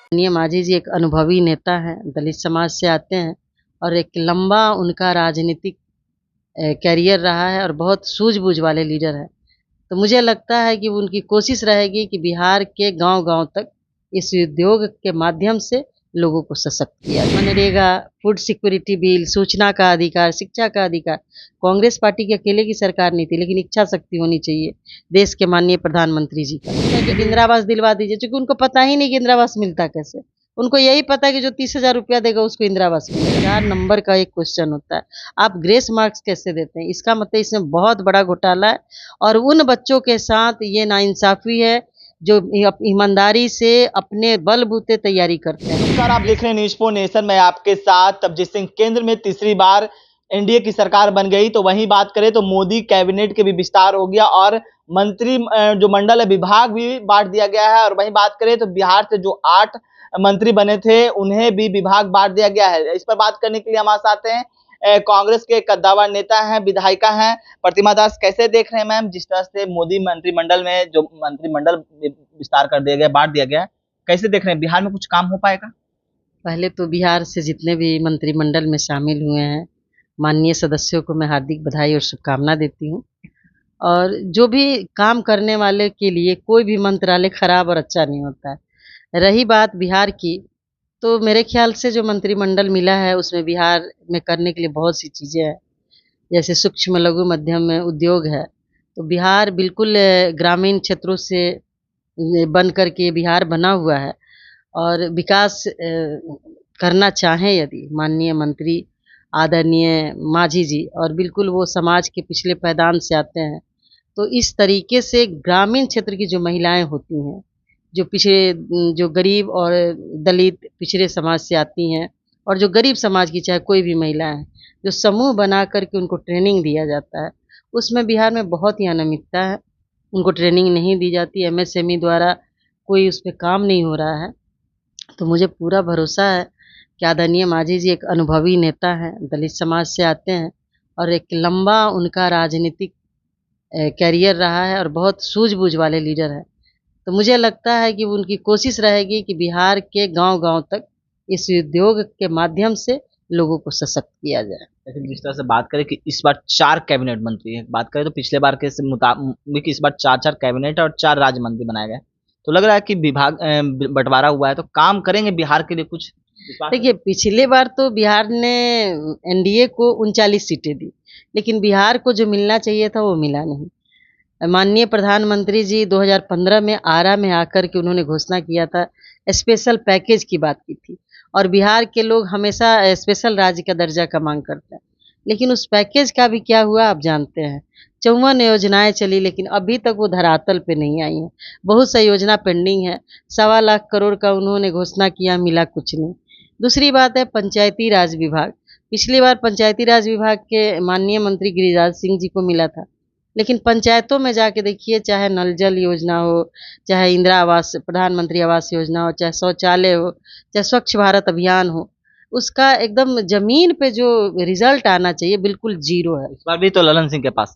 माननीय मांझी जी एक अनुभवी नेता हैं, दलित समाज से आते हैं और एक लंबा उनका राजनीतिक करियर रहा है और बहुत सूझबूझ वाले लीडर हैं। तो मुझे लगता है कि उनकी कोशिश रहेगी कि बिहार के गाँव-गाँव तक इस उद्योग के माध्यम से लोगों को सशक्त किया जाए। मनरेगा, फूड सिक्योरिटी बिल, सूचना का अधिकार, शिक्षा का अधिकार, कांग्रेस पार्टी की अकेले की सरकार नहीं थी, लेकिन इच्छा शक्ति होनी चाहिए देश के माननीय प्रधानमंत्री जी का। कि इंदिरा आवास दिलवा दीजिए, क्योंकि उनको पता ही नहीं कि इंदिरा आवास मिलता कैसे। उनको यही पता है कि जो 30,000 रुपया देगा उसको इंदिरा आवास मिलेगा। 4 नंबर का एक क्वेश्चन होता है, आप ग्रेस मार्क्स कैसे देते हैं? इसका मतलब इसमें बहुत बड़ा घोटाला है और उन बच्चों के साथ ये नाइंसाफ़ी है जो ईमानदारी से अपने बलबूते तैयारी करते हैं। नमस्कार, आप देख रहे हैं न्यूज़ फॉर नेशन। मैं आपके साथ तबजीत सिंह। केंद्र में तीसरी बार एनडीए की सरकार बन गई, तो वहीं बात करें तो मोदी कैबिनेट के भी विस्तार हो गया और मंत्री जो मंडल है, विभाग भी बांट दिया गया है। और वहीं बात करें तो बिहार से जो 8 मंत्री बने थे उन्हें भी विभाग बांट दिया गया है। इस पर बात करने के लिए हमारे साथ हैं कांग्रेस के कद्दावर नेता हैं, विधायिका हैं प्रतिमा दास। कैसे देख रहे हैं मैम, जिस तरह से मोदी मंत्रिमंडल में जो मंत्रिमंडल विस्तार कर दिया गया, बांट दिया गया, कैसे देख रहे हैं? बिहार में कुछ काम हो पाएगा? पहले तो बिहार से जितने भी मंत्रिमंडल में शामिल हुए हैं, माननीय सदस्यों को मैं हार्दिक बधाई और शुभकामना देती हूँ। और जो भी काम करने वाले के लिए कोई भी मंत्रालय खराब और अच्छा नहीं होता है। रही बात बिहार की, तो मेरे ख्याल से जो मंत्रिमंडल मिला है उसमें बिहार में करने के लिए बहुत सी चीज़ें हैं। जैसे सूक्ष्म लघु मध्यम उद्योग है, तो बिहार बिल्कुल ग्रामीण क्षेत्रों से बन कर के बिहार बना हुआ है और विकास करना चाहें यदि माननीय मंत्री आदरणीय मांझी जी, और बिल्कुल वो समाज के पिछले पायदान से आते हैं, तो इस तरीके से ग्रामीण क्षेत्र की जो महिलाएं होती हैं, जो पिछड़े जो गरीब और दलित पिछड़े समाज से आती हैं और जो गरीब समाज की चाहे कोई भी महिला है, जो समूह बना कर के उनको ट्रेनिंग दिया जाता है, उसमें बिहार में बहुत ही अनियमितता है। उनको ट्रेनिंग नहीं दी जाती, एमएसएमई द्वारा कोई उस पे काम नहीं हो रहा है। तो मुझे पूरा भरोसा है कि आदरणीय मांझी जी एक अनुभवी नेता हैं, दलित समाज से आते हैं और एक लंबा उनका राजनीतिक करियर रहा है और बहुत सूझबूझ वाले लीडर हैं। तो मुझे लगता है कि उनकी कोशिश रहेगी कि बिहार के गाँव-गाँव तक इस उद्योग के माध्यम से लोगों को सशक्त किया जाए। लेकिन जिस तरह से बात करें कि इस बार 4 कैबिनेट मंत्री हैं, बात करें तो पिछले बार के मुताबिक इस बार 4-4 कैबिनेट और 4 राज्य मंत्री बनाए गए। तो लग रहा है कि विभाग बँटवारा हुआ है, तो काम करेंगे बिहार के लिए कुछ? देखिए, पिछले बार तो बिहार ने एनडीए को 39 सीटें दी, लेकिन बिहार को जो मिलना चाहिए था वो मिला नहीं। माननीय प्रधानमंत्री जी 2015 में आरा में आकर के उन्होंने घोषणा किया था, स्पेशल पैकेज की बात की थी और बिहार के लोग हमेशा स्पेशल राज्य का दर्जा का मांग करते हैं। लेकिन उस पैकेज का भी क्या हुआ आप जानते हैं। 54 योजनाएं चली, लेकिन अभी तक वो धरातल पे नहीं आई हैं। बहुत सा योजना पेंडिंग है। 1.25 लाख करोड़ का उन्होंने घोषणा किया, मिला कुछ नहीं। दूसरी बात है पंचायती राज विभाग। पिछली बार पंचायती राज विभाग के माननीय मंत्री गिरिराज सिंह जी को मिला था, लेकिन पंचायतों में जाके देखिए, चाहे नल जल योजना हो, चाहे इंदिरा आवास प्रधानमंत्री आवास योजना हो, चाहे शौचालय हो, चाहे स्वच्छ भारत अभियान हो, उसका एकदम ज़मीन पे जो रिज़ल्ट आना चाहिए बिल्कुल ज़ीरो है। इस बार भी तो ललन सिंह के पास।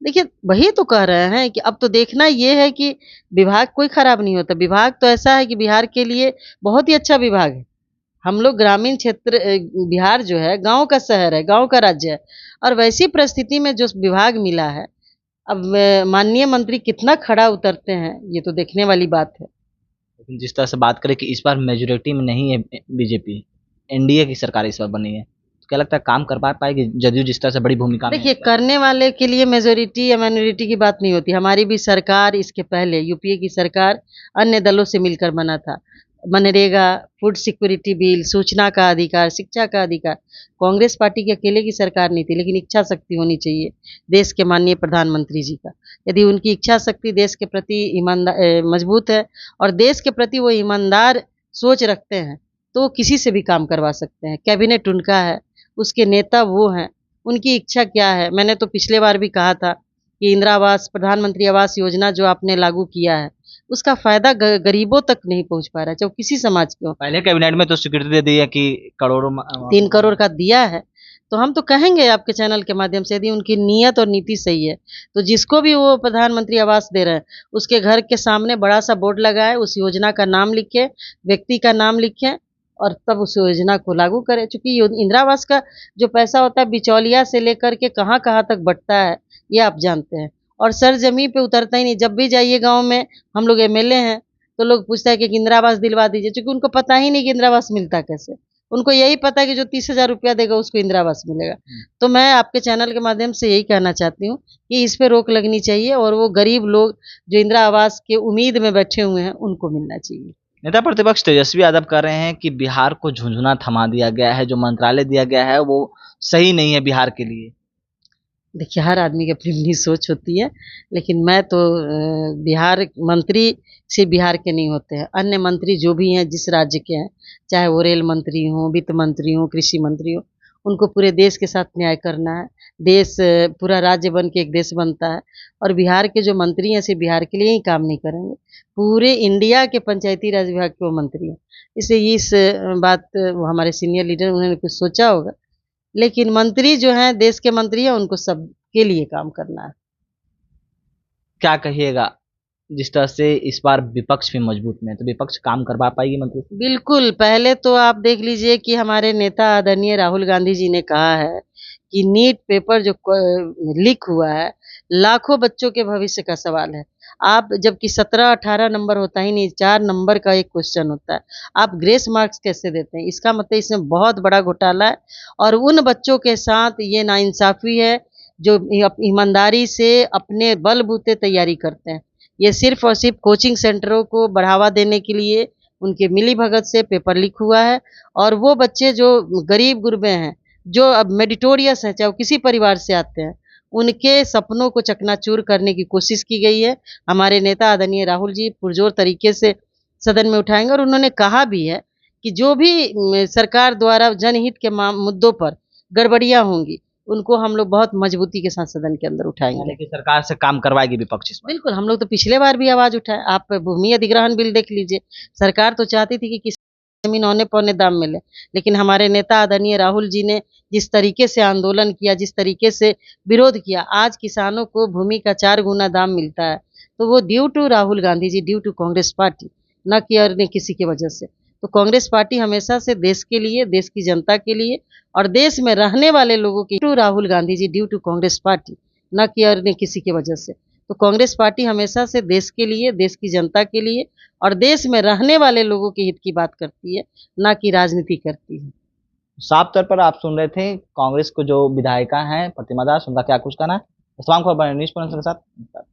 देखिए, वही तो कह रहे हैं कि अब तो देखना ये है कि विभाग कोई खराब नहीं होता। विभाग तो ऐसा है कि बिहार के लिए बहुत ही अच्छा विभाग है। हम लोग ग्रामीण क्षेत्र बिहार जो है गाँव का शहर है, गाँव का राज्य है और वैसी परिस्थिति में जो विभाग मिला है, अब माननीय मंत्री कितना खड़ा उतरते हैं, ये तो देखने वाली बात है। लेकिन जिस तरह से बात करें कि इस बार मेजॉरिटी में नहीं है बीजेपी, एनडीए की सरकार इस बार बनी है, तो क्या लगता है काम कर पाएगी जदयू जिस तरह से बड़ी भूमिका में है? देखिए, करने वाले के लिए मेजॉरिटी या माइनॉरिटी की बात नहीं होती। हमारी भी सरकार इसके पहले यूपीए की सरकार अन्य दलों से मिलकर बना था। मनरेगा, फूड सिक्योरिटी बिल, सूचना का अधिकार, शिक्षा का अधिकार, कांग्रेस पार्टी की अकेले की सरकार नहीं थी, लेकिन इच्छा शक्ति होनी चाहिए देश के माननीय प्रधानमंत्री जी का। यदि उनकी इच्छा शक्ति देश के प्रति मजबूत है और देश के प्रति वो ईमानदार सोच रखते हैं, तो वो किसी से भी काम करवा सकते हैं। कैबिनेट उनका है, उसके नेता वो हैं, उनकी इच्छा क्या है। मैंने तो पिछले बार भी कहा था कि इंदिरा आवास प्रधानमंत्री आवास योजना जो आपने लागू किया है, उसका फ़ायदा गरीबों तक नहीं पहुँच पा रहा है, चाहे वो किसी समाज के हो। पहले कैबिनेट में तो स्वीकृति दे दी है कि करोड़ों 3 करोड़ का दिया है, तो हम तो कहेंगे आपके चैनल के माध्यम से, यदि उनकी नीयत और नीति सही है तो जिसको भी वो प्रधानमंत्री आवास दे रहे हैं उसके घर के सामने बड़ा सा बोर्ड लगाए, उस योजना का नाम लिखे, व्यक्ति का नाम लिखे और तब उस योजना को लागू करें। चूंकि इंदिरा आवास का जो पैसा होता है बिचौलिया से लेकर के कहाँ कहाँ तक बंटता है ये आप जानते हैं, और सर जमीन पे उतरता ही नहीं। जब भी जाइए गाँव में, हम लोग एमएलए हैं तो लोग पूछता है कि इंदिरा आवास दिलवा दीजिए, क्योंकि उनको पता ही नहीं कि इंदिरा आवास मिलता कैसे। उनको यही पता है कि जो 30,000 रुपया देगा उसको इंदिरा आवास मिलेगा। तो मैं आपके चैनल के माध्यम से यही कहना चाहती हूँ कि इस पे रोक लगनी चाहिए और वो गरीब लोग जो इंदिरा आवास के उम्मीद में बैठे हुए हैं उनको मिलना चाहिए। नेता प्रतिपक्ष तेजस्वी यादव कह रहे हैं कि बिहार को झुंझुना थमा दिया गया है, जो मंत्रालय दिया गया है वो सही नहीं है बिहार के लिए। देखिए, हर आदमी की अपनी अपनी सोच होती है, लेकिन मैं तो बिहार मंत्री से बिहार के नहीं होते हैं। अन्य मंत्री जो भी हैं जिस राज्य के हैं, चाहे वो रेल मंत्री हों, वित्त मंत्री हों, कृषि मंत्री हों, उनको पूरे देश के साथ न्याय करना है। देश पूरा राज्य बन के एक देश बनता है, और बिहार के जो मंत्री हैं सिर्फ बिहार के लिए ही काम नहीं करेंगे, पूरे इंडिया के पंचायती राज विभाग के वो मंत्री हैं। इसलिए इस बात वो हमारे सीनियर लीडर उन्होंने कुछ सोचा होगा, लेकिन मंत्री जो हैं देश के मंत्री हैं उनको सबके लिए काम करना है। क्या कहिएगा, जिस तरह से इस बार विपक्ष भी मजबूत में है, तो विपक्ष काम करवा पाएगी मंत्री से? बिल्कुल, पहले तो आप देख लीजिए कि हमारे नेता आदरणीय राहुल गांधी जी ने कहा है कि नीट पेपर जो लीक हुआ है, लाखों बच्चों के भविष्य का सवाल है। आप जबकि 17-18 नंबर होता ही नहीं, 4 नंबर का एक क्वेश्चन होता है। आप ग्रेस मार्क्स कैसे देते हैं? इसका मतलब इसमें बहुत बड़ा घोटाला है, और उन बच्चों के साथ ये नाइंसाफ़ी है जो ईमानदारी से अपने बलबूते तैयारी करते हैं। ये सिर्फ़ और सिर्फ़ कोचिंग सेंटरों को बढ़ावा देने के लिए उनके मिलीभगत से पेपर लीक हुआ है, और वो बच्चे जो गरीब-गुरबे हैं, जो अब मेरिटोरियस हैं, चाहे वो किसी परिवार से आते हैं, उनके सपनों को चकनाचूर करने की कोशिश की गई है। हमारे नेता आदरणीय राहुल जी पुरज़ोर तरीके से सदन में उठाएँगे, और उन्होंने कहा भी है कि जो भी सरकार द्वारा जनहित के मुद्दों पर गड़बड़ियाँ होंगी, उनको हम लोग बहुत मजबूती के साथ सदन के अंदर उठाएँगे। यानी कि सरकार से काम करवाएगी विपक्ष इस बार? बिल्कुल, हम लोग तो पिछले बार भी आवाज़ उठाए। आप भूमि अधिग्रहण बिल देख लीजिए। सरकार तो चाहती थी कि किसी ज़मीन औने-पौने दाम मिले, लेकिन हमारे नेता आदरणीय राहुल जी ने जिस तरीके से आंदोलन किया, जिस तरीके से विरोध किया, आज किसानों को भूमि का 4 गुना दाम मिलता है। तो वो due to Rahul Gandhi ji, due to Congress party, ना कि अन्य किसी की वजह से। तो कांग्रेस पार्टी हमेशा से देश के लिए, देश की जनता के लिए और देश में रहने वाले लोगों की to Rahul Gandhi ji, due to Congress party, ना कि अन्य किसी की वजह से। तो कांग्रेस पार्टी हमेशा से देश के लिए, देश की जनता के लिए और देश में रहने वाले लोगों के हित की बात करती है, ना कि राजनीति करती है। साफ तौर पर आप सुन रहे थे कांग्रेस को जो विधायिका हैं प्रतिमा दास, उनका क्या कुछ कहना है। तमाम खबर न्यूज़ के साथ।